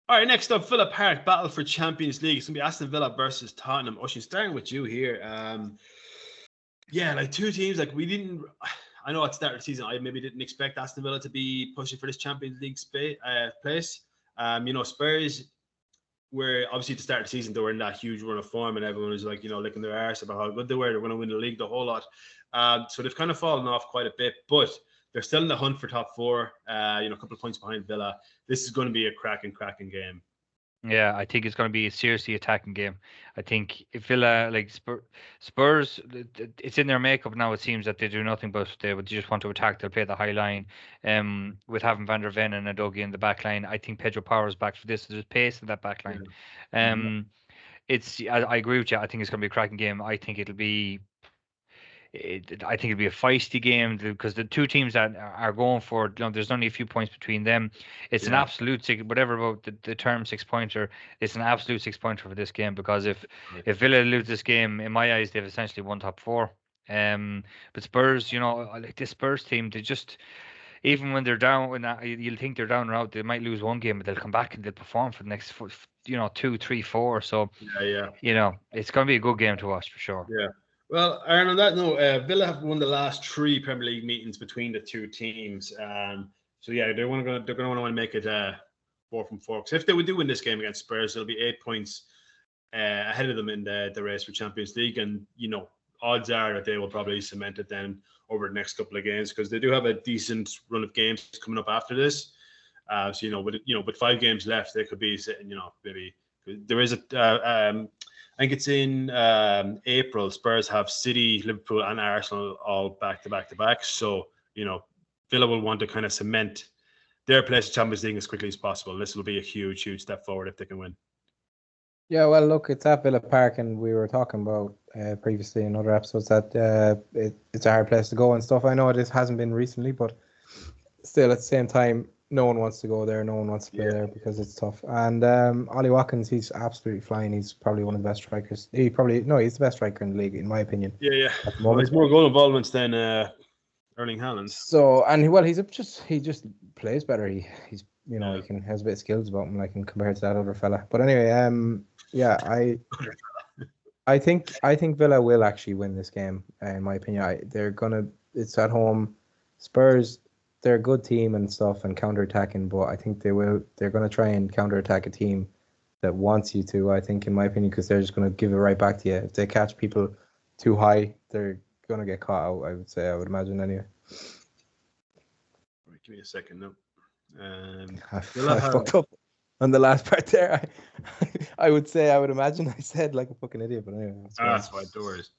All right, next up, Villa Park battle for Champions League. It's gonna be Aston Villa versus Tottenham. Ocean, starting with you here. Yeah, like two teams. Like we didn't. I know at the start of the season, I maybe didn't expect Aston Villa to be pushing for this Champions League place. Spurs were obviously at the start of the season they were in that huge run of form, and everyone was like, licking their arse about how good they were. They're going to win the league, the whole lot. So they've kind of fallen off quite a bit, but they're still in the hunt for top four. A couple of points behind Villa. This is going to be a cracking game. Yeah, I think it's going to be a seriously attacking game. I think if Villa like Spurs, it's in their makeup now. It seems that they do nothing but they would just want to attack. They'll play the high line, with having Van der Ven and Adogi in the back line. I think Pedro Porro's back for this. There's pace in that back line. Yeah. Um, I agree with you. I think it's going to be a cracking game. I think it'll be a feisty game because the two teams that are going for it, there's only a few points between them. It's an Yeah. absolute whatever about the term 6 pointer. It's an absolute 6 pointer for this game because if Villa lose this game, in my eyes, they've essentially won top four. But Spurs, like this Spurs team, they just even when they're down, you'll think they're down or out, they might lose one game, but they'll come back and they'll perform for the next, 2, 3, 4. So, Yeah. it's going to be a good game to watch for sure. Yeah. Well, Aaron, on that note, Villa have won the last three Premier League meetings between the two teams. So yeah, they're going to want to make it 4 from 4. Because if they would do win this game against Spurs, it'll be 8 points ahead of them in the race for Champions League, and odds are that they will probably cement it then over the next couple of games because they do have a decent run of games coming up after this. With 5 games left, they could be sitting, maybe there is I think it's in April. Spurs have City, Liverpool, and Arsenal all back to back to back. So, Villa will want to kind of cement their place in Champions League as quickly as possible. This will be a huge step forward if they can win. Yeah, well, look, it's at Villa Park, and we were talking about previously in other episodes that it's a hard place to go and stuff. I know it hasn't been recently, but still, at the same time, no one wants to go there. No one wants to play there because it's tough. And Ollie Watkins, he's absolutely flying. He's probably one of the best strikers. He's the best striker in the league, in my opinion. Yeah. Well, he's more goal involvements than Erling Haaland. So, and he just plays better. He's he has a bit of skills about him, like compared to that other fella. But anyway, I think Villa will actually win this game. In my opinion, it's at home. Spurs, they're a good team and stuff and counter-attacking, but I think they're going to try and counter-attack a team that wants you to, I think, in my opinion, because they're just going to give it right back to you. If they catch people too high, they're going to get caught out, I would imagine, anyway. Right, give me a second now. I fucked up on the last part there. I would imagine I said like a fucking idiot, but anyway. That's why doors.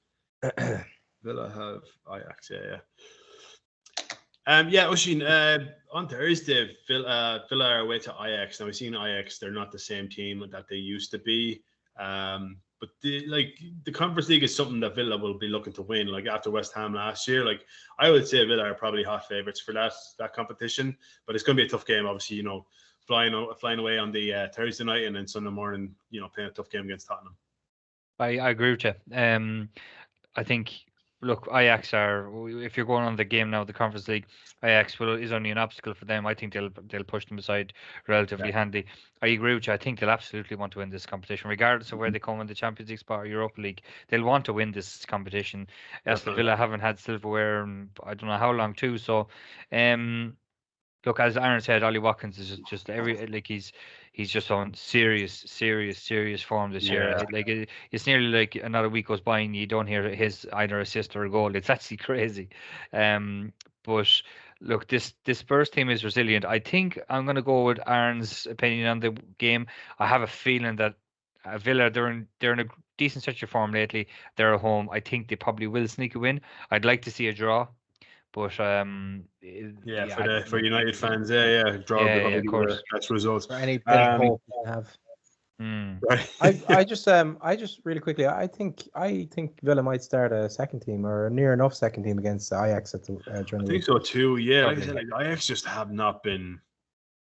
Villa have Ajax, yeah. Oisin, on Thursday, Villa are away to Ajax. Now, we've seen Ajax, they're not the same team that they used to be. But the Conference League is something that Villa will be looking to win. Like after West Ham last year, like I would say Villa are probably hot favourites for that competition. But it's going to be a tough game, obviously, flying away on the Thursday night and then Sunday morning, playing a tough game against Tottenham. I agree with you. I think, look, Ajax if you're going on the game now, the Conference League, Ajax is only an obstacle for them. I think they'll push them aside relatively handy. I agree with you. I think they'll absolutely want to win this competition, regardless of where they come in the Champions League spot or Europa League. They'll want to win this competition. Aston Villa haven't had silverware in I don't know how long too. So, look, as Aaron said, Ollie Watkins is just he's just on serious form this year. Like it's nearly like another week goes by and you don't hear his either assist or a goal. It's actually crazy. But look, this Spurs team is resilient. I think I'm going to go with Aaron's opinion on the game. I have a feeling that Villa, they're in a decent stretch of form lately. They're at home. I think they probably will sneak a win. I'd like to see a draw. But for United fans, draw would probably be the best results. For any bit of hope you have. Right. I just really quickly, I think Villa might start a second team or near enough second team against Ajax at the during I the think so too. Yeah, like I said, Ajax just have not been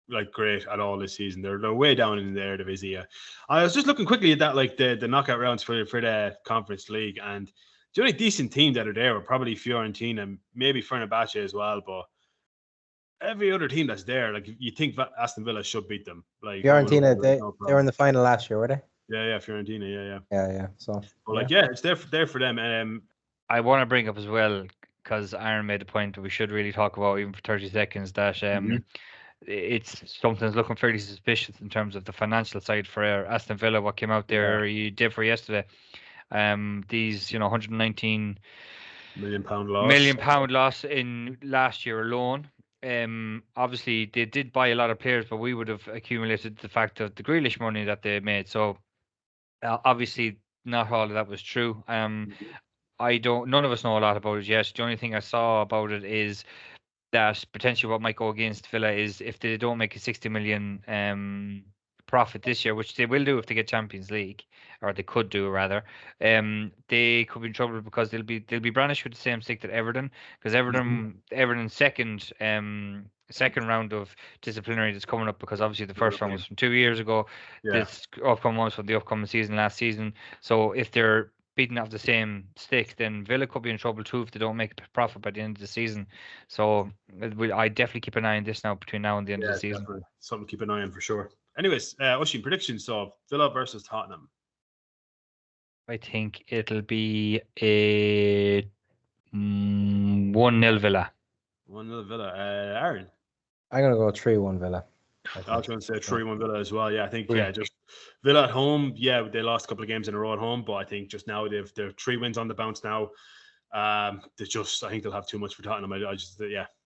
like great at all this season. They're way down in the Eredivisie. I was just looking quickly at that, like the knockout rounds for the Conference League, and the only decent teams that are there were probably Fiorentina, maybe Fenerbahce as well. But every other team that's there, like you think Aston Villa should beat them. Like Fiorentina, they were in the final last year, were they? Yeah, Fiorentina, Yeah. So, but like, it's there for them. I want to bring up as well, because Aaron made the point that we should really talk about, even for 30 seconds, that it's something's looking fairly suspicious in terms of the financial side for Aston Villa. What came out there, you did for yesterday. These, 119 £1 million loss in last year alone. Obviously they did buy a lot of players, but we would have accumulated the fact of the Grealish money that they made. So obviously not all of that was true. None of us know a lot about it yet. The only thing I saw about it is that potentially what might go against Villa is if they don't make a 60 million profit this year, which they will do if they get Champions League, or they could do rather. They could be in trouble because they'll be brandished with the same stick that Everton, because Everton's second round of disciplinary that's coming up, because obviously the first round was from 2 years ago. This upcoming one was from the upcoming season last season. So if they're beaten off the same stick, then Villa could be in trouble too if they don't make a profit by the end of the season. So I definitely keep an eye on this now between now and the end of the season. Definitely. Something to keep an eye on for sure. Anyways, Oisin, predictions of Villa versus Tottenham. I think it'll be a 1-0 Villa. 1-0 Villa. Aaron? I'm going to go 3-1 Villa. I was going to say 3-1 Villa as well. Yeah, I think just Villa at home. Yeah, they lost a couple of games in a row at home, but I think just now they're 3 wins on the bounce now. I think they'll have too much for Tottenham.